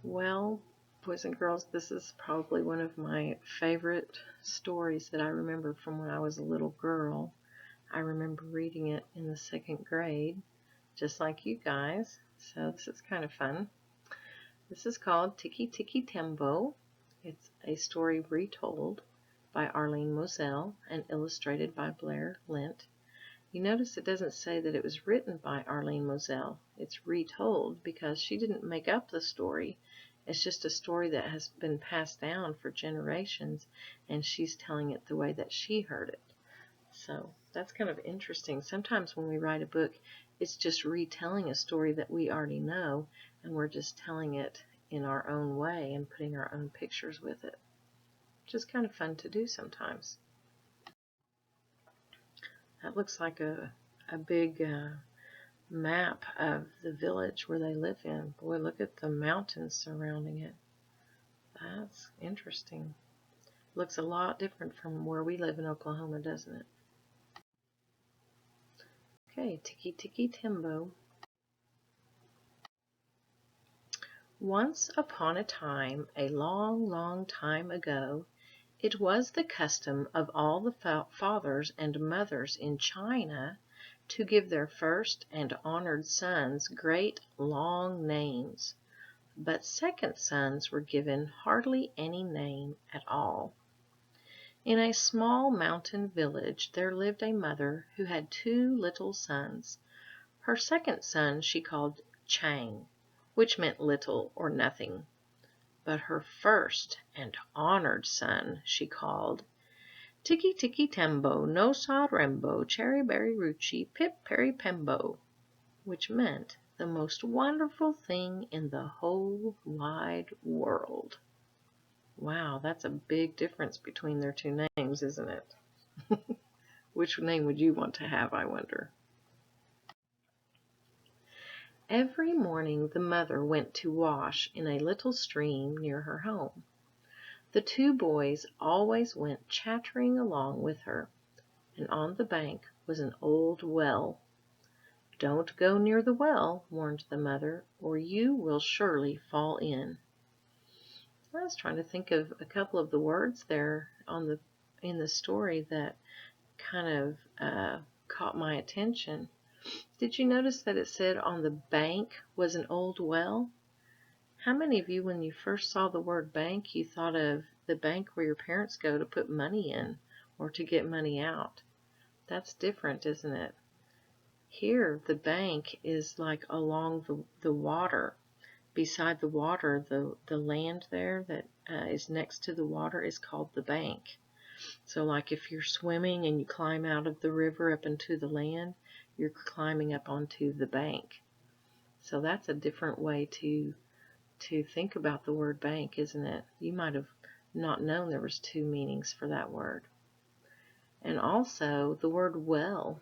Well, boys and girls, this is probably one of my favorite stories that I remember from when I was a little girl. I remember reading it in the second grade, just like you guys, so this is kind of fun. This is called Tikki Tikki Tembo. It's a story retold by Arlene Moselle and illustrated by Blair Lint. You notice it doesn't say that it was written by Arlene Moselle. It's retold because she didn't make up the story. It's just a story that has been passed down for generations, and she's telling it the way that she heard it. So that's kind of interesting. Sometimes when we write a book, it's just retelling a story that we already know, and we're just telling it in our own way and putting our own pictures with it, which is kind of fun to do sometimes. That looks like a big map of the village where they live in. Boy, look at the mountains surrounding it. That's interesting. Looks a lot different from where we live in Oklahoma, doesn't it? Okay, Tikki Tikki Tembo. Once upon a time, a long, long time ago, it was the custom of all the fathers and mothers in China to give their first and honored sons great long names, but second sons were given hardly any name at all. In a small mountain village there lived a mother who had two little sons. Her second son she called Chang, which meant little or nothing, but her first and honored son she called Tikki Tikki Tembo, no sa rembo, cherry berry ruchi, pip perry pembo, which meant the most wonderful thing in the whole wide world. Wow, that's a big difference between their two names, isn't it? Which name would you want to have, I wonder? Every morning the mother went to wash in a little stream near her home. The two boys always went chattering along with her, and on the bank was an old well. "Don't go near the well," warned the mother, "or you will surely fall in." I was trying to think of a couple of the words there in the story that kind of caught my attention. Did you notice that it said on the bank was an old well? How many of you, when you first saw the word bank, you thought of the bank where your parents go to put money in or to get money out? That's different, isn't it? Here, the bank is like along the water. Beside the water, the land there that is next to the water is called the bank. So like if you're swimming and you climb out of the river up into the land, you're climbing up onto the bank. So that's a different way to think about the word bank, isn't it? You might have not known there was two meanings for that word. And also the word well.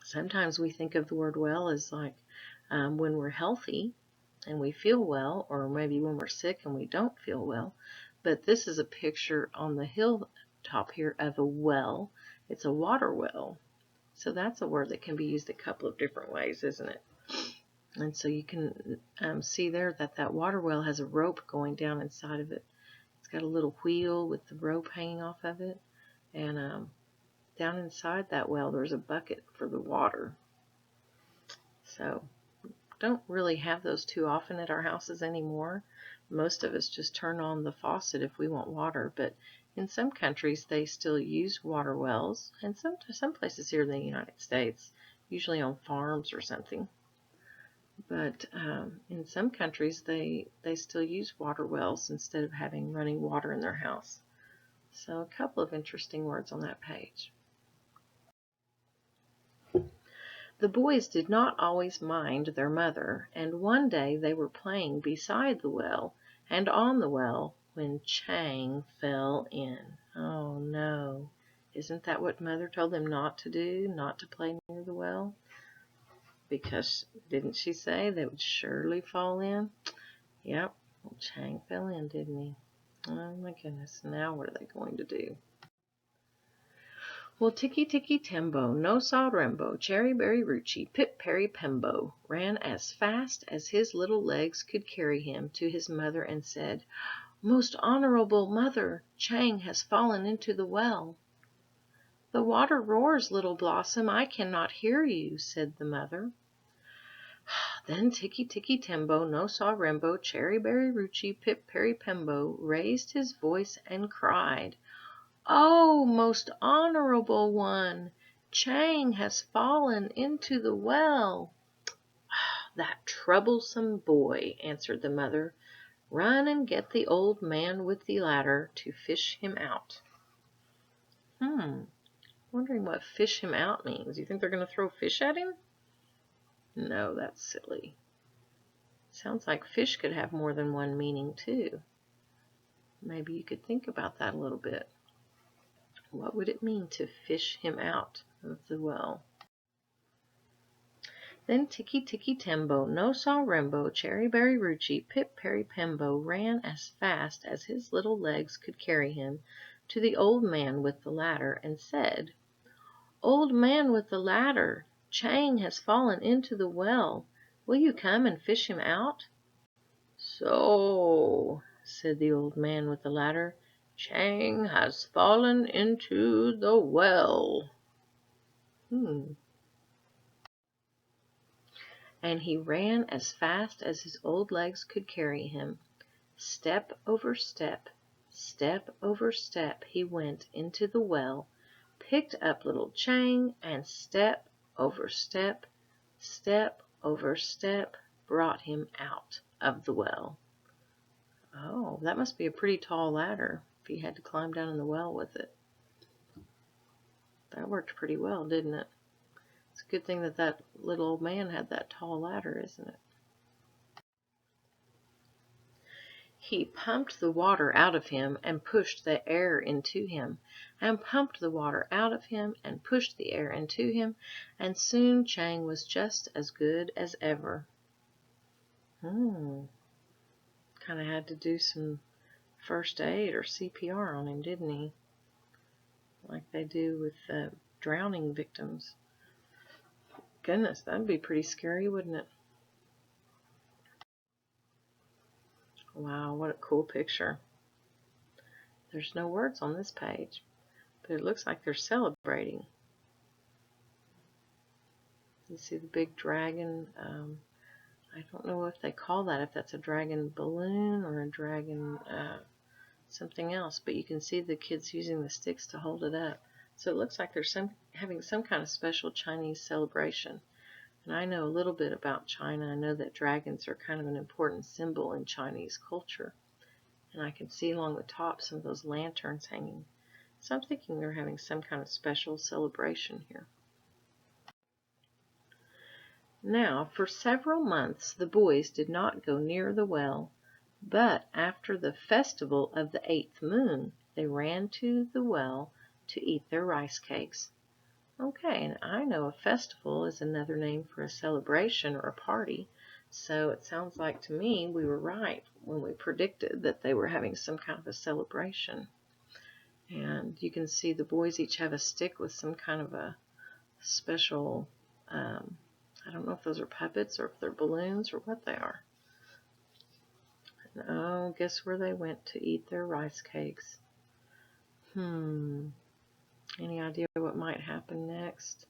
Sometimes we think of the word well as like when we're healthy and we feel well, or maybe when we're sick and we don't feel well. But this is a picture on the hilltop here of a well. It's a water well. So that's a word that can be used a couple of different ways, isn't it? And so you can see there that that water well has a rope going down inside of it. It's got a little wheel with the rope hanging off of it. And down inside that well, there's a bucket for the water. So don't really have those too often at our houses anymore. Most of us just turn on the faucet if we want water, but in some countries they still use water wells, and some places here in the United States, usually on farms or something. But in some countries they still use water wells instead of having running water in their house. So a couple of interesting words on that page. The boys did not always mind their mother, and one day they were playing beside the well and on the well when Chang fell in. Oh no. Isn't that what Mother told them not to do, not to play near the well? Because didn't she say they would surely fall in? Yep, well, Chang fell in, didn't he? Oh my goodness, now what are they going to do? Well, Tikki Tikki Tembo, no saw Rembo, Cherry Berry Rucci, Pip Perry Pembo, ran as fast as his little legs could carry him to his mother and said, "Most honorable mother, Chang has fallen into the well." "The water roars, little Blossom, I cannot hear you," said the mother. Then Tikki Tikki Tembo, no saw Rembo, Cherry Berry Rucci, Pip Perry Pembo raised his voice and cried, "Oh, most honorable one, Chang has fallen into the well." "That troublesome boy," answered the mother. "Run and get the old man with the ladder to fish him out." Wondering what fish him out means. You think they're going to throw fish at him? No, that's silly. Sounds like fish could have more than one meaning too. Maybe you could think about that a little bit. What would it mean to fish him out of the well? Then Tikki Tikki Tembo, no saw Rembo, Cherry Berry Rucci, Pip Perry Pembo ran as fast as his little legs could carry him to the old man with the ladder and said, "Old man with the ladder, Chang has fallen into the well. Will you come and fish him out?" "So," said the old man with the ladder, "Chang has fallen into the well." And he ran as fast as his old legs could carry him. Step over step, step over step, he went into the well, picked up little Chang, and step over step, step over step, brought him out of the well. Oh, that must be a pretty tall ladder if he had to climb down in the well with it. That worked pretty well, didn't it? It's a good thing that that little old man had that tall ladder, isn't it? He pumped the water out of him and pushed the air into him, and pumped the water out of him and pushed the air into him, and soon Chang was just as good as ever. Kind of had to do some first aid or CPR on him, didn't he? Like they do with drowning victims. Goodness, that'd be pretty scary, wouldn't it? Wow, what a cool picture. There's no words on this page, but it looks like they're celebrating. You see the big dragon. I don't know if they call that, if that's a dragon balloon or a dragon something else, but you can see the kids using the sticks to hold it up. So it looks like they're having some kind of special Chinese celebration. And I know a little bit about China. I know that dragons are kind of an important symbol in Chinese culture. And I can see along the top some of those lanterns hanging. So I'm thinking they're having some kind of special celebration here. Now, for several months the boys did not go near the well, but after the festival of the 8th moon, they ran to the well to eat their rice cakes. Okay, and I know a festival is another name for a celebration or a party, so it sounds like to me we were right when we predicted that they were having some kind of a celebration. And you can see the boys each have a stick with some kind of a special, I don't know if those are puppets or if they're balloons or what they are. And oh, guess where they went to eat their rice cakes? Any idea what might happen next?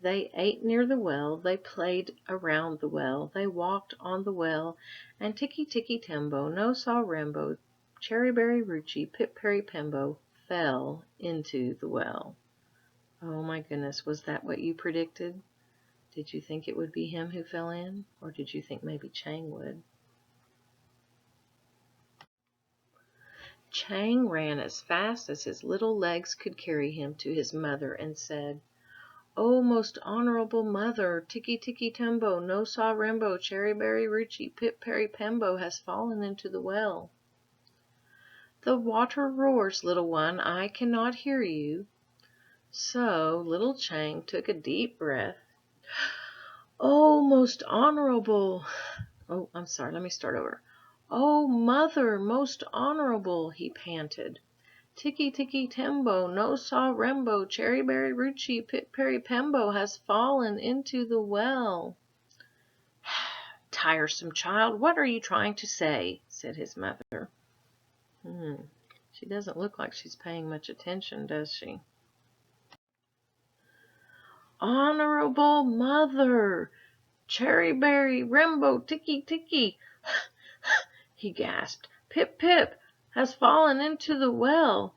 They ate near the well, they played around the well, they walked on the well, and Tikki Tikki Tembo, no saw Rembo, Cherry Berry Rucci, Pip Perry Pembo fell into the well. Oh my goodness, was that what you predicted? Did you think it would be him who fell in, or did you think maybe Chang would? Chang ran as fast as his little legs could carry him to his mother and said, "Oh, most honorable mother, Tikki Tikki Tembo, no saw Rembo, Cherry Berry Rucci, Pip Perry Pembo has fallen into the well." "The water roars, little one, I cannot hear you." So little Chang took a deep breath. "Oh, most honorable," let me start over. "Oh, mother, most honorable," he panted. Tikki Tikki Tembo, no saw Rembo, Cherry Berry Rucci, Pip Perry Pembo has fallen into the well. Tiresome child, what are you trying to say? Said his mother. She doesn't look like she's paying much attention, does she? Honorable Mother, Cherry Berry, Rembo, Tikki Tikki, he gasped. Pip Pip has fallen into the well.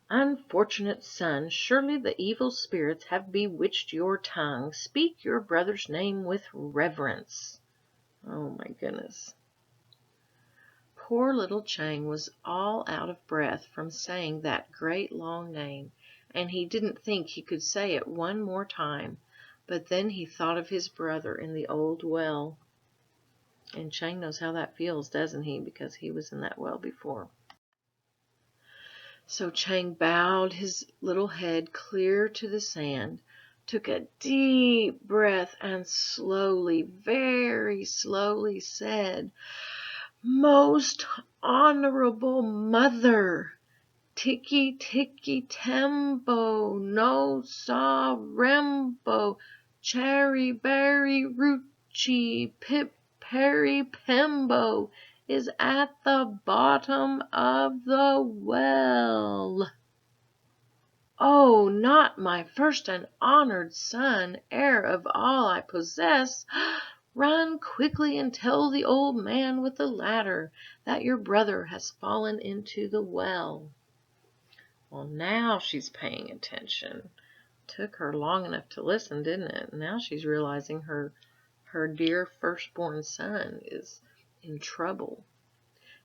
Unfortunate son, surely the evil spirits have bewitched your tongue. Speak your brother's name with reverence. Oh my goodness. Poor little Chang was all out of breath from saying that great long name, and he didn't think he could say it one more time, but then he thought of his brother in the old well. And Chang knows how that feels, doesn't he? Because he was in that well before. So Chang bowed his little head clear to the sand, took a deep breath, and slowly, very slowly said, Most Honorable Mother, Tikki Tikki Tembo, no saw Rembo, Cherry Berry Rucci, Pip Perry Pembo is at the bottom of the well. Oh, not my first and honored son, heir of all I possess. Run quickly and tell the old man with the ladder that your brother has fallen into the well. Well, now she's paying attention. Took her long enough to listen, didn't it? Now she's realizing her dear firstborn son is in trouble.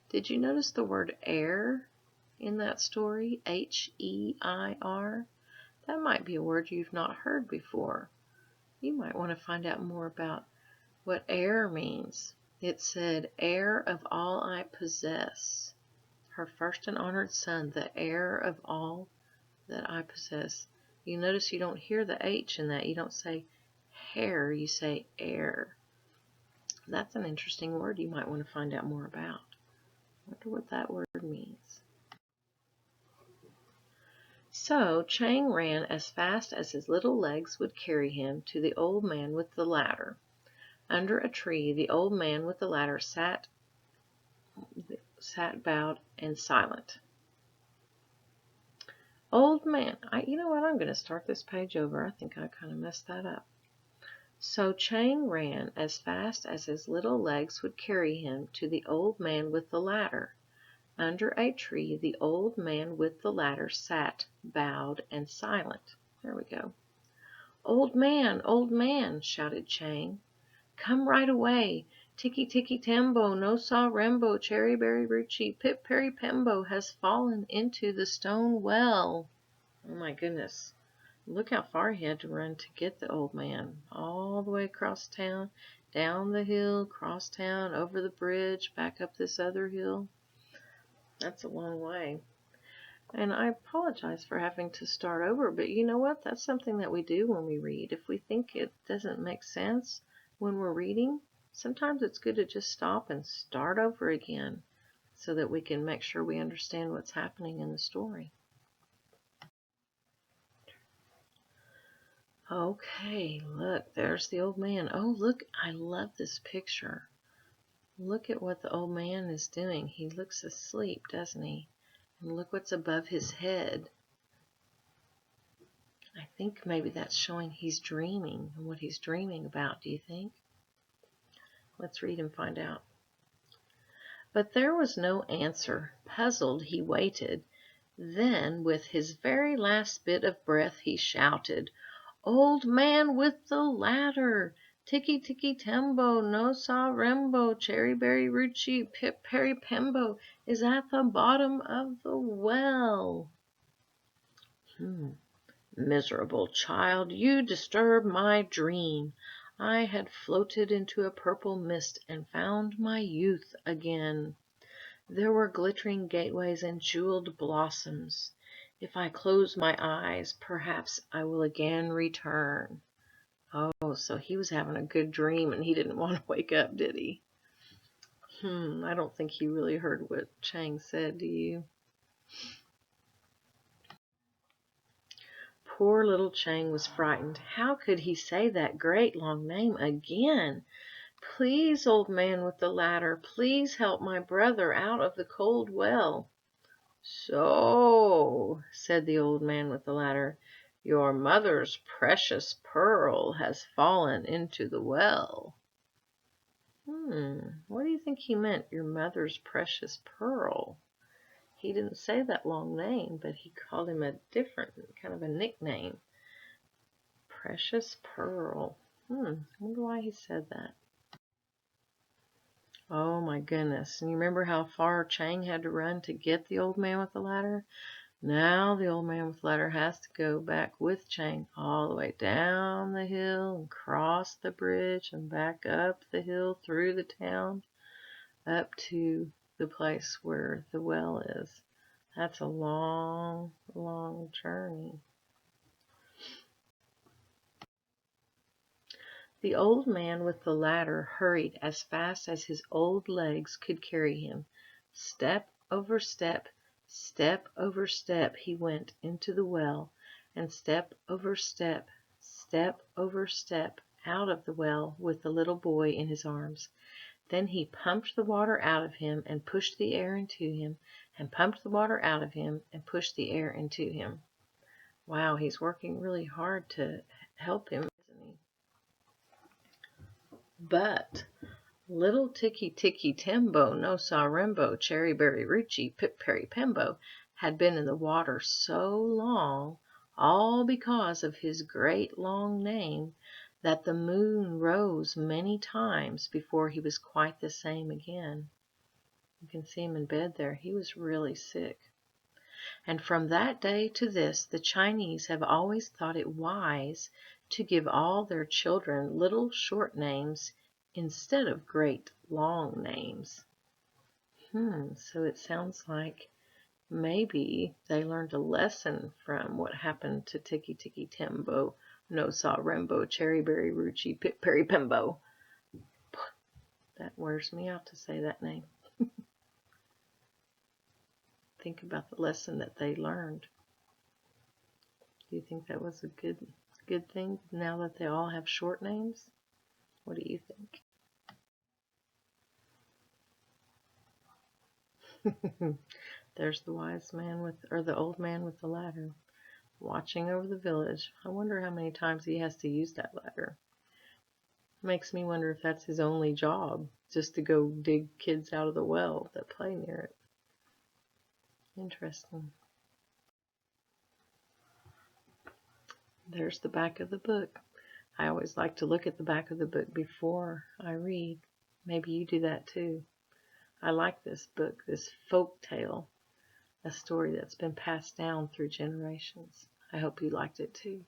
Did you notice the word heir in that story? H-E-I-R? That might be a word you've not heard before. You might want to find out more about what heir means. It said, heir of all I possess. Her first and honored son, the heir of all that I possess. You notice you don't hear the H in that. You don't say hair, you say heir. That's an interesting word you might want to find out more about. I wonder what that word means. So Chang ran as fast as his little legs would carry him to the old man with the ladder. Under a tree, the old man with the ladder sat bowed and silent. Old man, you know what? I'm going to start this page over. I think I kind of messed that up. So Chang ran as fast as his little legs would carry him to the old man with the ladder. Under a tree, the old man with the ladder sat, bowed and silent. There we go. Old man, shouted Chang. Come right away. Tikki Tikki Tembo, no saw Rembo, Cherry Berry Rucci, Pip Perry Pembo has fallen into the stone well. Oh my goodness. Look how far he had to run to get the old man. All the way across town, down the hill, across town, over the bridge, back up this other hill. That's a long way. And I apologize for having to start over, but you know what? That's something that we do when we read. If we think it doesn't make sense when we're reading, sometimes it's good to just stop and start over again so that we can make sure we understand what's happening in the story. Okay, look, there's the old man. Oh, look, I love this picture. Look at what the old man is doing. He looks asleep, doesn't he? And look what's above his head. I think maybe that's showing he's dreaming and what he's dreaming about, do you think? Let's read and find out. But there was no answer. Puzzled, he waited. Then, with his very last bit of breath, he shouted, Old man with the ladder! Tikki Tikki Tembo, no saw Rembo, Cherry Berry Rucci, Pip Perry Pembo is at the bottom of the well. Miserable child, you disturb my dream. I had floated into a purple mist and found my youth again. There were glittering gateways and jeweled blossoms. If I close my eyes, perhaps I will again return. Oh, so he was having a good dream and he didn't want to wake up, did he? I don't think he really heard what Chang said, do you? Poor little Chang was frightened. How could he say that great long name again? "Please, old man with the ladder, please help my brother out of the cold well." "So," said the old man with the ladder, "your mother's precious pearl has fallen into the well." What do you think he meant, your mother's precious pearl? He didn't say that long name, but he called him a different, kind of a nickname. Precious pearl. I wonder why he said that. Oh my goodness. And you remember how far Chang had to run to get the old man with the ladder? Now the old man with the ladder has to go back with Chang all the way down the hill and cross the bridge and back up the hill through the town up to the place where the well is. That's a long, long journey. The old man with the ladder hurried as fast as his old legs could carry him. Step over step, step over step he went into the well, and step over step, step over step out of the well with the little boy in his arms. Then he pumped the water out of him and pushed the air into him, and pumped the water out of him and pushed the air into him. Wow, he's working really hard to help him, isn't he? But little Tikki Tikki Tembo, no sa rembo, cherry berry rucci, pip perry pembo, had been in the water so long, all because of his great long name, that the moon rose many times before he was quite the same again. You can see him in bed there. He was really sick. And from that day to this, the Chinese have always thought it wise to give all their children little short names instead of great long names. So it sounds like maybe they learned a lesson from what happened to Tikki Tikki Tembo, no sa rembo, cherry berry rucci, pip perry pembo. That wears me out to say that name. Think about the lesson that they learned. Do you think that was a good thing now that they all have short names? What do you think? There's the wise man or the old man with the ladder, watching over the village. I wonder how many times he has to use that ladder. Makes me wonder if that's his only job, just to go dig kids out of the well that play near it. Interesting. There's the back of the book. I always like to look at the back of the book before I read. Maybe you do that too. I like this book, this folk tale, a story that's been passed down through generations. I hope you liked it too.